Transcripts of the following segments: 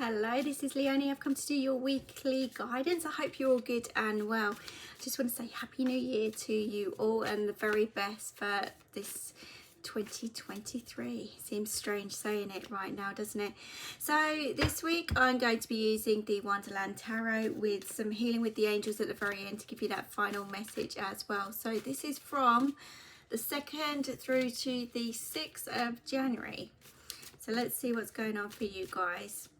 Hello, this is Leonie. I've come to do your weekly guidance. I hope you're all good and well. I just want to say Happy New Year to you all and the very best for this 2023. Seems strange saying it right now, doesn't it? So this week I'm going to be using the Wonderland Tarot with some healing with the angels at the very end to give you that final message as well. So this is from the 2nd through to the 6th of January. So let's see what's going on for you guys.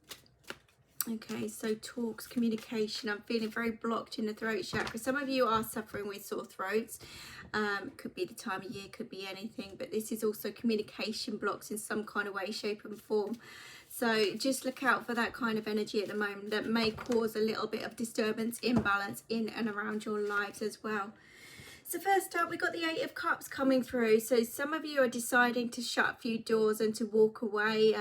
Okay, so talks, communication. I'm feeling very blocked in the throat chakra. Some of you are suffering with sore throats. Could be the time of year, could be anything, but this is also communication blocks in some kind of way, shape and form. So just look out for that kind of energy at the moment that may cause a little bit of disturbance, imbalance in and around your lives as well. So first up, we got the 8 of Cups coming through. So some of you are deciding to shut a few doors and to walk away,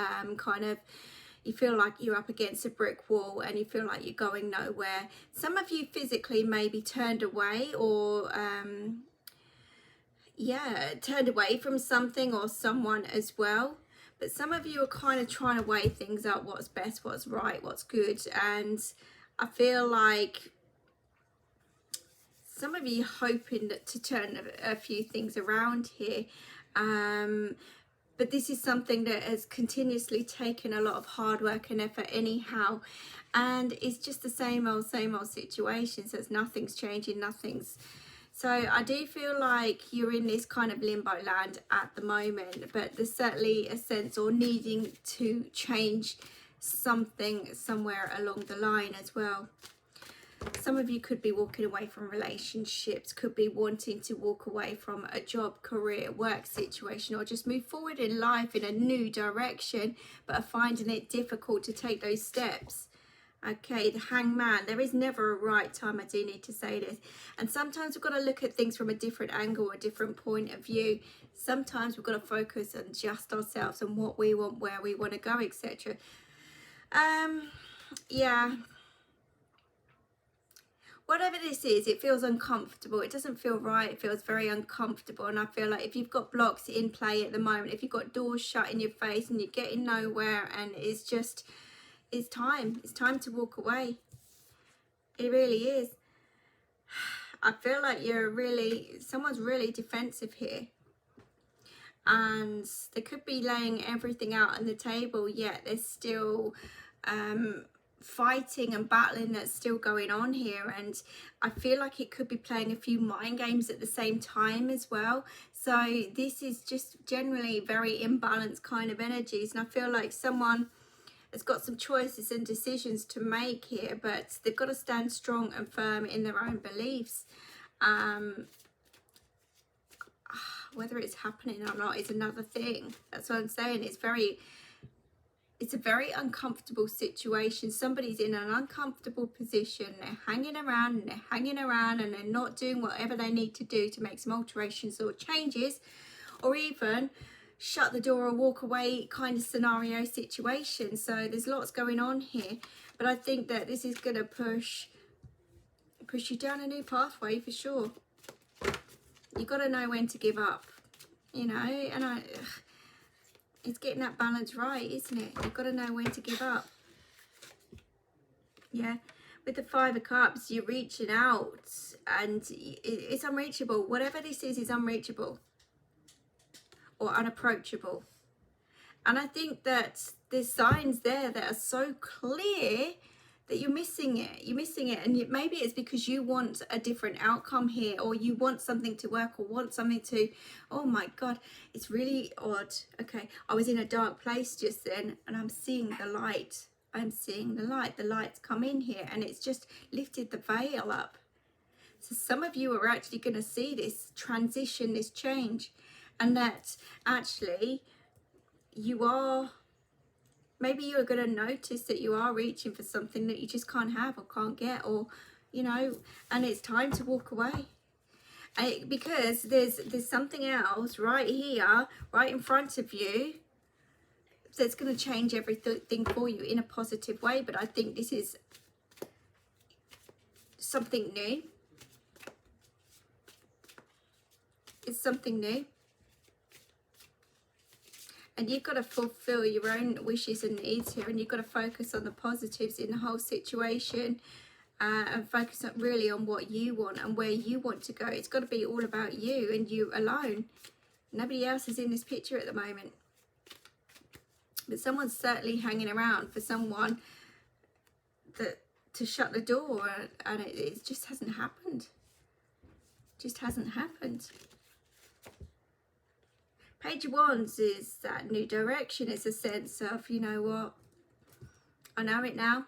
you feel like you're up against a brick wall and you feel like you're going nowhere. Some of you physically may be turned away or, turned away from something or someone as well. But some of you are kind of trying to weigh things up, what's best, what's right, what's good. And I feel like some of you hoping to turn a few things around here. But this is something that has continuously taken a lot of hard work and effort anyhow. And it's just the same old situation. So nothing's changing, So I do feel like you're in this kind of limbo land at the moment. But there's certainly a sense or needing to change something somewhere along the line as well. Some of you could be walking away from relationships, could be wanting to walk away from a job, career, work situation, or just move forward in life in a new direction, but are finding it difficult to take those steps. Okay, the Hangman. There is never a right time, I do need to say this. And sometimes we've got to look at things from a different angle, a different point of view. Sometimes we've got to focus on just ourselves and what we want, where we want to go, etc. Whatever this is, it feels uncomfortable. It doesn't feel right. It feels very uncomfortable. And I feel like if you've got blocks in play at the moment, if you've got doors shut in your face and you're getting nowhere and it's time. It's time to walk away. It really is. I feel like someone's really defensive here. And they could be laying everything out on the table, yet there's still fighting and battling that's still going on here, and I feel like it could be playing a few mind games at the same time as well. So this is just generally very imbalanced kind of energies, and I feel like someone has got some choices and decisions to make here, but they've got to stand strong and firm in their own beliefs. Whether it's happening or not is another thing. That's what I'm saying. It's a very uncomfortable situation. Somebody's in an uncomfortable position. They're hanging around and they're not doing whatever they need to do to make some alterations or changes, or even shut the door or walk away kind of scenario situation. So there's lots going on here, but I think that this is going to push you down a new pathway for sure. You got to know when to give up, and it's getting that balance right, isn't it? You've got to know when to give up. Yeah, with the 5 of Cups, you're reaching out and it's unreachable. Whatever this is unreachable or unapproachable. And I think that there's signs there that are so clear that you're missing it. And maybe it's because you want a different outcome here, or you want something to work, or want something to, oh my God, it's really odd. Okay, I was in a dark place just then and I'm seeing the light. The light's come in here and it's just lifted the veil up. So some of you are actually going to see this transition, this change, and that actually maybe you're going to notice that you are reaching for something that you just can't have or can't get, or, and it's time to walk away. Because there's something else right here, right in front of you, that's going to change everything for you in a positive way. But I think this is something new. It's something new. And you've got to fulfill your own wishes and needs here, and you've got to focus on the positives in the whole situation, and focus really on what you want and where you want to go. It's got to be all about you and you alone. Nobody else is in this picture at the moment. But someone's certainly hanging around for someone to shut the door, and it just hasn't happened. Just hasn't happened. Page of Wands is that new direction. It's a sense of, you know what, I know it now.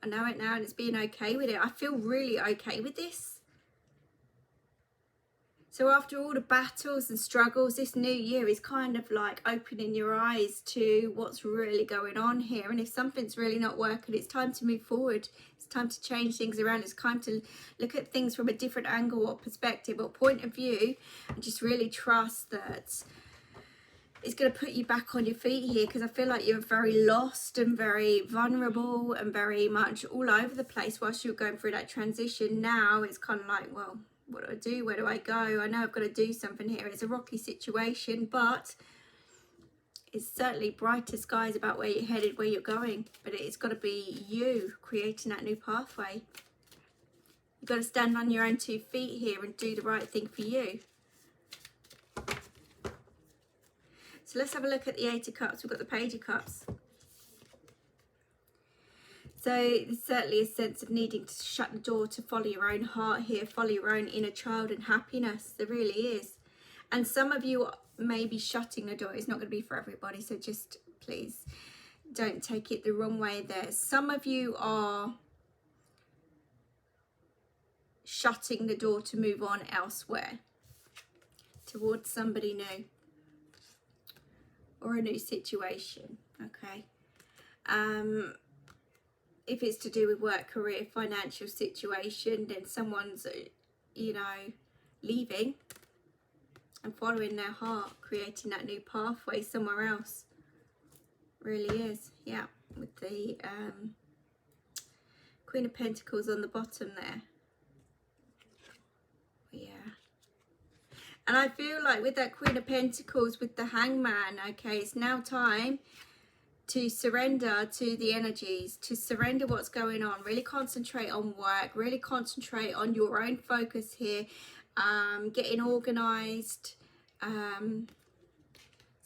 I know it now, and it's being okay with it. I feel really okay with this. So after all the battles and struggles, this new year is kind of like opening your eyes to what's really going on here. And if something's really not working, it's time to move forward. It's time to change things around. It's time to look at things from a different angle or perspective or point of view, and just really trust that it's going to put you back on your feet here, because I feel like you're very lost and very vulnerable and very much all over the place whilst you're going through that transition. Now it's kind of like, well, what do I do? Where do I go? I know I've got to do something here. It's a rocky situation, but it's certainly brighter skies about where you're headed, where you're going. But it's got to be you creating that new pathway. You've got to stand on your own 2 feet here and do the right thing for you. So let's have a look at the 8 of Cups. We've got the Page of Cups. So there's certainly a sense of needing to shut the door to follow your own heart here, follow your own inner child and happiness. There really is. And some of you may be shutting the door. It's not going to be for everybody, so just please don't take it the wrong way there. Some of you are shutting the door to move on elsewhere, towards somebody new or a new situation, okay? If it's to do with work, career, financial situation, then someone's, you know, leaving and following their heart, creating that new pathway somewhere else. Really is, yeah, with the Queen of Pentacles on the bottom there. Yeah. And I feel like with that Queen of Pentacles, with the Hangman, okay, it's now time to surrender to the energies, to surrender what's going on, really concentrate on work, really concentrate on your own focus here, getting organized. Some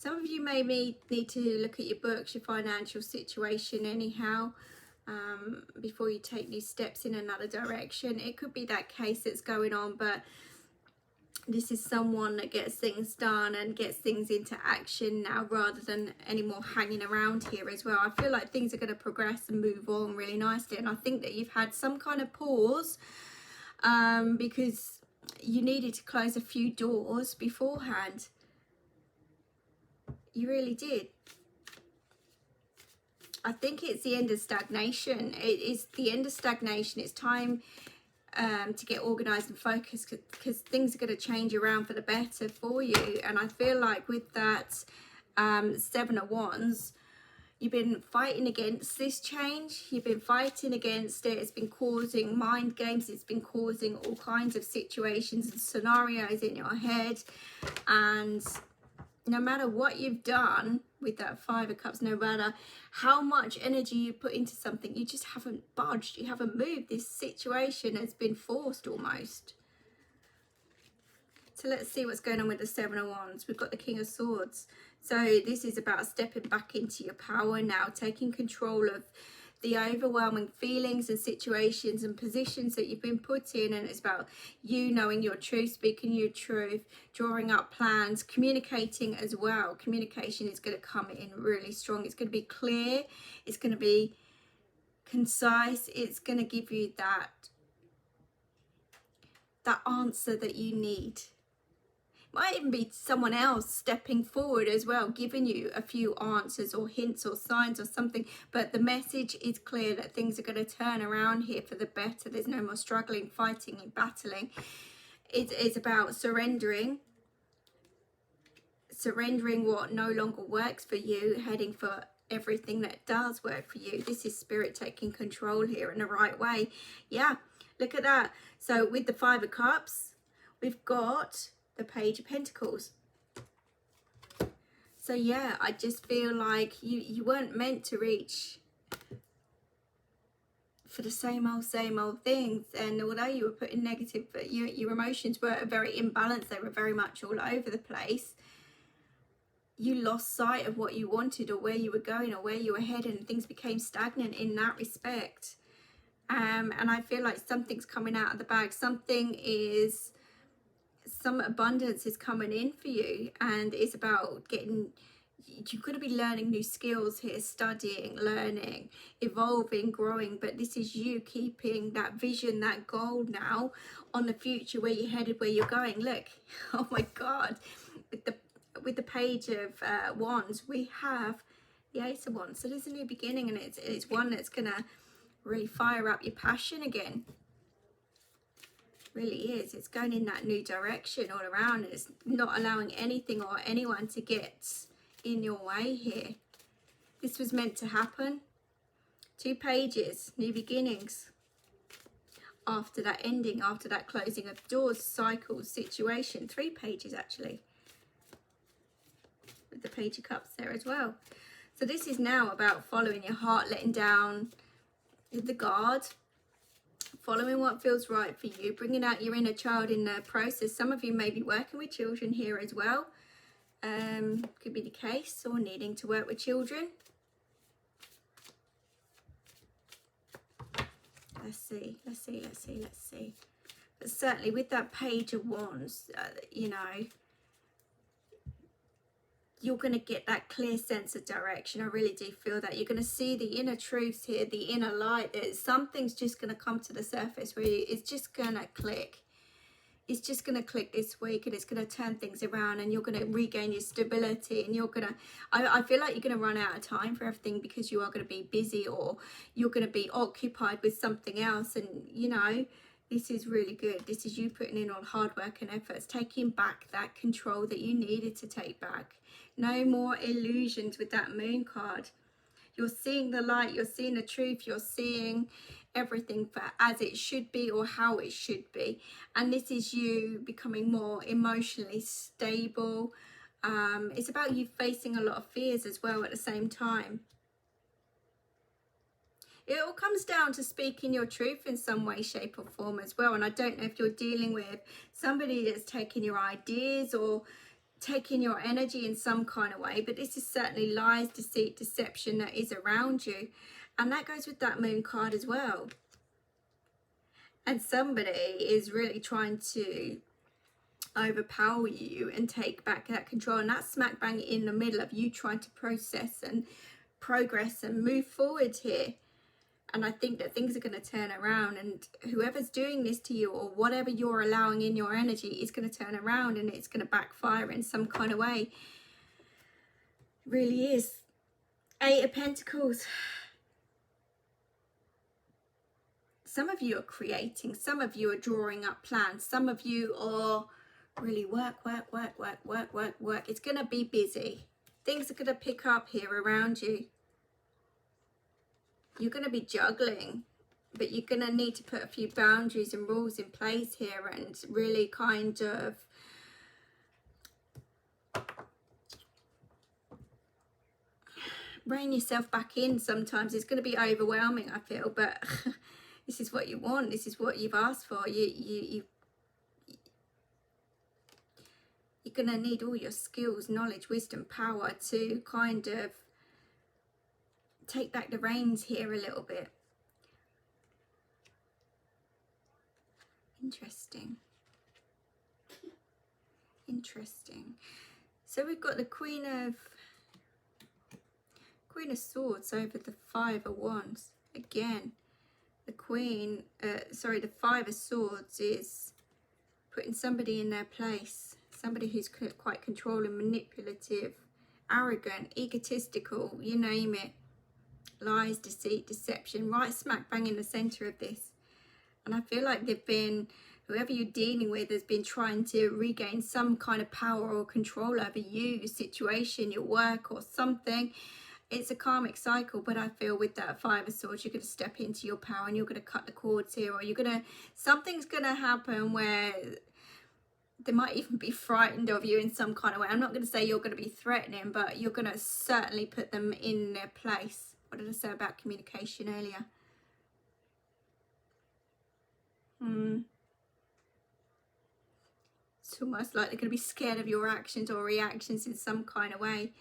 of you may need to look at your books, your financial situation anyhow, before you take new steps in another direction. It could be that case that's going on, but this is someone that gets things done and gets things into action now, rather than any more hanging around here as well. I feel like things are going to progress and move on really nicely. And I think that you've had some kind of pause because you needed to close a few doors beforehand. You really did. I think it's the end of stagnation. It is the end of stagnation. It's time to get organized and focused, because things are going to change around for the better for you. And I feel like with that 7 of Wands, you've been fighting against this change. You've been fighting against it. It's been causing mind games. It's been causing all kinds of situations and scenarios in your head. And no matter what you've done with that 5 of Cups, no matter how much energy you put into something, you just haven't budged. You haven't moved. This situation has been forced almost. So let's see what's going on with the 7 of Wands. We've got the King of Swords. So this is about stepping back into your power now, taking control of the overwhelming feelings and situations and positions that you've been put in. And it's about you knowing your truth, speaking your truth, drawing up plans, communicating as well. Communication is going to come in really strong. It's going to be clear. It's going to be concise. It's going to give you that answer that you need. Might even be someone else stepping forward as well, giving you a few answers or hints or signs or something. But the message is clear that things are going to turn around here for the better. There's no more struggling, fighting and battling. It's about surrendering what no longer works for you, heading for everything that does work for you. This is Spirit taking control here in the right way. Yeah, look at that. So with the 5 of Cups, we've got the Page of Pentacles. So yeah, I just feel like you weren't meant to reach for the same old things. And although you were putting negative, but your emotions were very imbalanced, they were very much all over the place. You lost sight of what you wanted or where you were going or where you were headed, and things became stagnant in that respect. And I feel like something's coming out of the bag. Some abundance is coming in for you, and it's about getting, you've got to be learning new skills here, studying, learning, evolving, growing. But this is you keeping that vision, that goal now on the future, where you're headed, where you're going. Look, oh my God, with the page of wands, we have the Ace of Wands. So there's a new beginning, and it's one that's gonna really fire up your passion again. Really is. It's going in that new direction all around, and it's not allowing anything or anyone to get in your way here. This was meant to happen. 2 pages, new beginnings. After that ending, after that closing of doors, cycles, situation. 3 pages actually, with the Page of Cups there as well. So this is now about following your heart, letting down the guard, following what feels right for you, bringing out your inner child in the process. Some of you may be working with children here as well. Could be the case, or needing to work with children. Let's see. But certainly with that Page of Wands, you know, you're going to get that clear sense of direction. I really do feel that. You're going to see the inner truths here, the inner light. Something's just going to come to the surface where it's just going to click. It's just going to click this week, and it's going to turn things around, and you're going to regain your stability, and you're going to, I feel like you're going to run out of time for everything, because you are going to be busy, or you're going to be occupied with something else. And, you know, this is really good. This is you putting in all hard work and efforts, taking back that control that you needed to take back. No more illusions with that Moon card. You're seeing the light, you're seeing the truth, you're seeing everything for as it should be, or how it should be. And this is you becoming more emotionally stable. It's about you facing a lot of fears as well at the same time. It all comes down to speaking your truth in some way, shape or form as well. And I don't know if you're dealing with somebody that's taking your ideas or taking your energy in some kind of way, but this is certainly lies, deceit, deception that is around you. And that goes with that Moon card as well. And somebody is really trying to overpower you and take back that control, and that's smack bang in the middle of you trying to process and progress and move forward here. And I think that things are going to turn around, and whoever's doing this to you, or whatever you're allowing in your energy, is going to turn around, and it's going to backfire in some kind of way. It really is. 8 of Pentacles. Some of you are creating, some of you are drawing up plans, some of you are really work. It's going to be busy. Things are going to pick up here around you. You're going to be juggling, but you're going to need to put a few boundaries and rules in place here, and really kind of rein yourself back in. Sometimes it's going to be overwhelming, I feel, but this is what you want. This is what you've asked for. You're going to need all your skills, knowledge, wisdom, power to kind of take back the reins here a little bit. Interesting. So we've got the Queen of Swords over the 5 of Wands. Again, the the 5 of Swords is putting somebody in their place. Somebody who's quite controlling, manipulative, arrogant, egotistical, you name it. Lies, deceit, deception, right smack bang in the center of this. And I feel like whoever you're dealing with has been trying to regain some kind of power or control over you, your situation, your work or something. It's a karmic cycle, but I feel with that 5 of Swords, you're going to step into your power, and you're going to cut the cords here, or something's going to happen where they might even be frightened of you in some kind of way. I'm not going to say you're going to be threatening, but you're going to certainly put them in their place. What did I say about communication earlier? It's almost like they're going to be scared of your actions or reactions in some kind of way.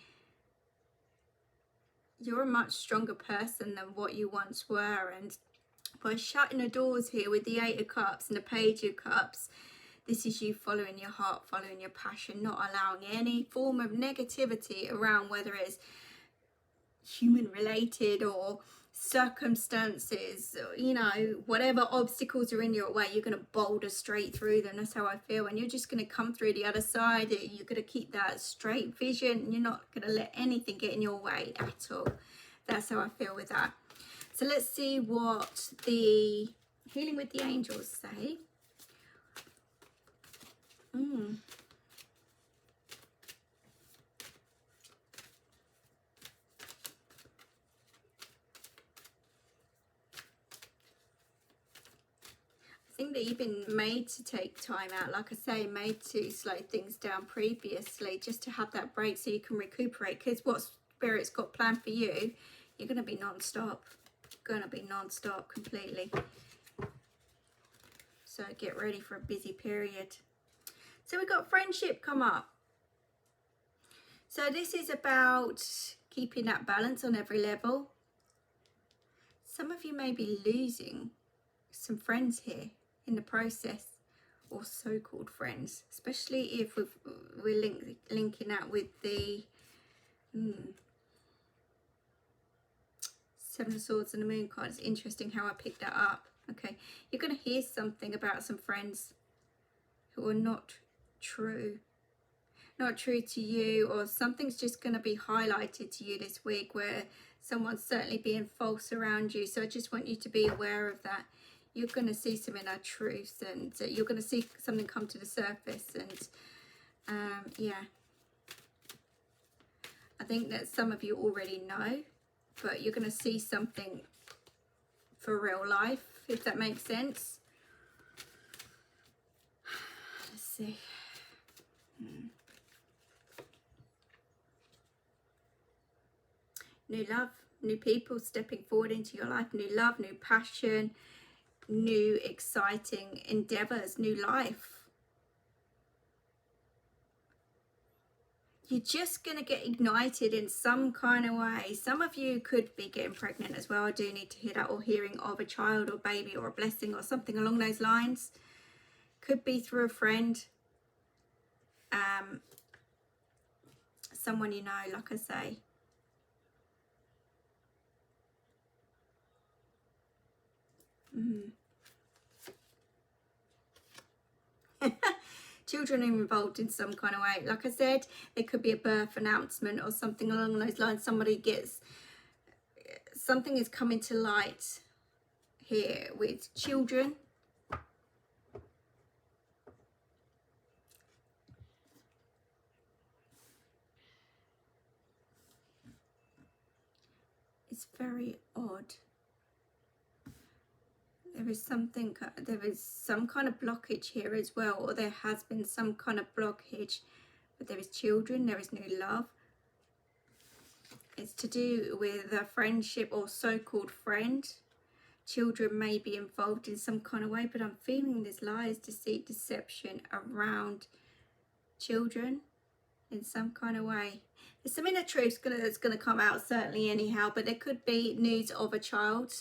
You're a much stronger person than what you once were, and by shutting the doors here with the Eight of Cups and the Page of Cups, this is you following your heart, following your passion, not allowing any form of negativity around, whether it's human related or circumstances, you know, whatever obstacles are in your way, you're going to boulder straight through them. That's how I feel. And you're just going to come through the other side. You're going to keep that straight vision. You're not going to let anything get in your way at all. That's how I feel with that. So let's see what the Healing with the Angels say. I think that you've been made to take time out, like I say, made to slow things down previously, just to have that break so you can recuperate. Because what Spirit's got planned for you, you're going to be non-stop. Going to be non-stop completely. So get ready for a busy period. So we've got friendship come up. So this is about keeping that balance on every level. Some of you may be losing some friends here in the process, or so-called friends, especially if we're linking that with the Seven of Swords and the Moon card. It's interesting how I picked that up. Okay, you're going to hear something about some friends who are not true to you, or something's just going to be highlighted to you this week where someone's certainly being false around you. So I just want you to be aware of that. You're going to see some inner truths, and you're going to see something come to the surface. And yeah, I think that some of you already know, but you're going to see something for real life, if that makes sense. Let's see. New love, new people stepping forward into your life, new love, new passion, new exciting endeavors, new life. You're just going to get ignited in some kind of way. Some of you could be getting pregnant as well. I do need to hear that, or hearing of a child or baby or a blessing or something along those lines. Could be through a friend. Someone you know, like I say. Children are involved in some kind of way. Like I said, there could be a birth announcement or something along those lines. Somebody gets, something is coming to light here with children. It's very odd. There is some kind of blockage here as well, or there has been some kind of blockage, but there is children, there is new love. It's to do with a friendship or so-called friend. Children may be involved in some kind of way, but I'm feeling there's lies, deceit, deception around children in some kind of way. There's some inner truth that's going to come out certainly anyhow, but there could be news of a child.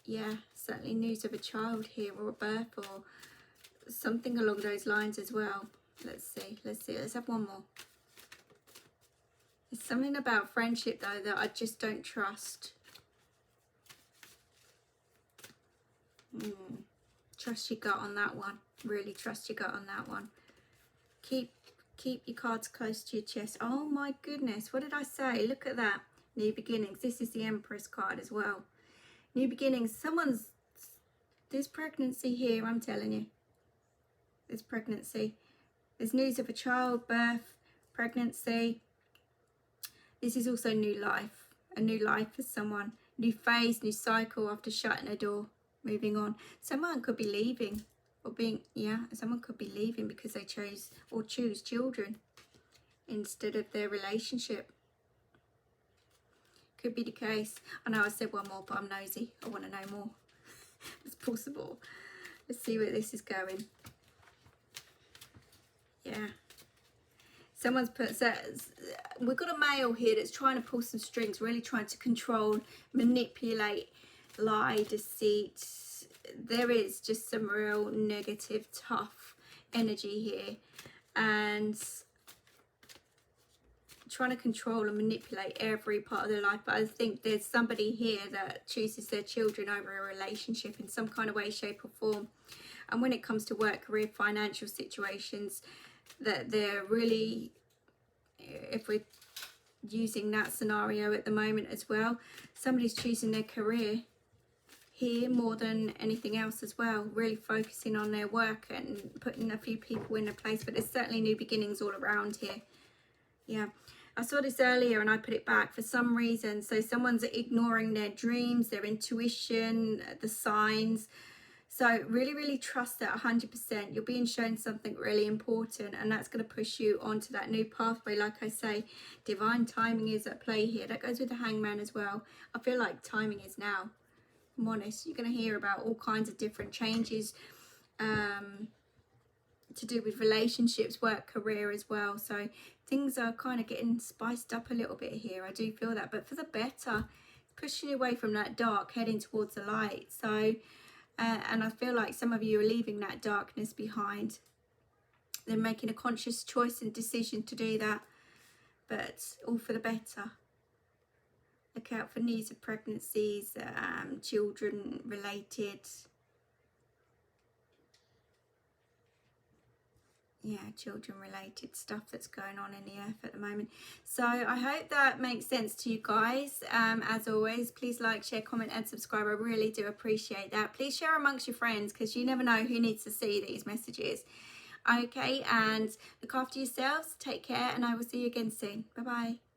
Yeah, certainly news of a child here, or a birth, or something along those lines as well. Let's see, let's have one more. There's something about friendship though that I just don't trust. Trust your gut on that one. Really trust your gut on that one. Keep your cards close to your chest. Oh my goodness, what did I say? Look at that. New beginnings. This is the Empress card as well. New beginnings. There's pregnancy here, I'm telling you. There's pregnancy. There's news of a child, birth, pregnancy. This is also new life. A new life for someone. New phase, new cycle after shutting a door. Moving on. Someone could be leaving. or being, yeah, someone could be leaving because they chose or choose children instead of their relationship. Could be the case. I know I said one more, but I'm nosy. I want to know more. It's possible. Let's see where this is going. Yeah. Someone's put, says, we've got a male here that's trying to pull some strings, really trying to control, manipulate, lie, deceit. There is just some real negative, tough energy here. And trying to control and manipulate every part of their life. But I think there's somebody here that chooses their children over a relationship in some kind of way, shape or form. And when it comes to work, career, financial situations, that they're really, if we're using that scenario at the moment as well, somebody's choosing their career here more than anything else as well, really focusing on their work and putting a few people in a place. But there's certainly new beginnings all around here. Yeah, I saw this earlier and I put it back for some reason. So someone's ignoring their dreams, their intuition, the signs. So really, really trust that 100%. You're being shown something really important, and that's going to push you onto that new pathway. Like I say, divine timing is at play here. That goes with the Hangman as well. I feel like timing is now. I'm honest. You're going to hear about all kinds of different changes to do with relationships, work, career as well. So things are kind of getting spiced up a little bit here. I do feel that, but for the better. Pushing you away from that dark, heading towards the light. So and I feel like some of you are leaving that darkness behind. They're making a conscious choice and decision to do that, but all for the better. Look out for news of pregnancies, children related. Yeah, children related stuff that's going on in the earth at the moment. So I hope that makes sense to you guys. As always, please like, share, comment and subscribe. I really do appreciate that. Please share amongst your friends, because you never know who needs to see these messages. Okay, and look after yourselves, take care, and I will see you again soon. Bye bye.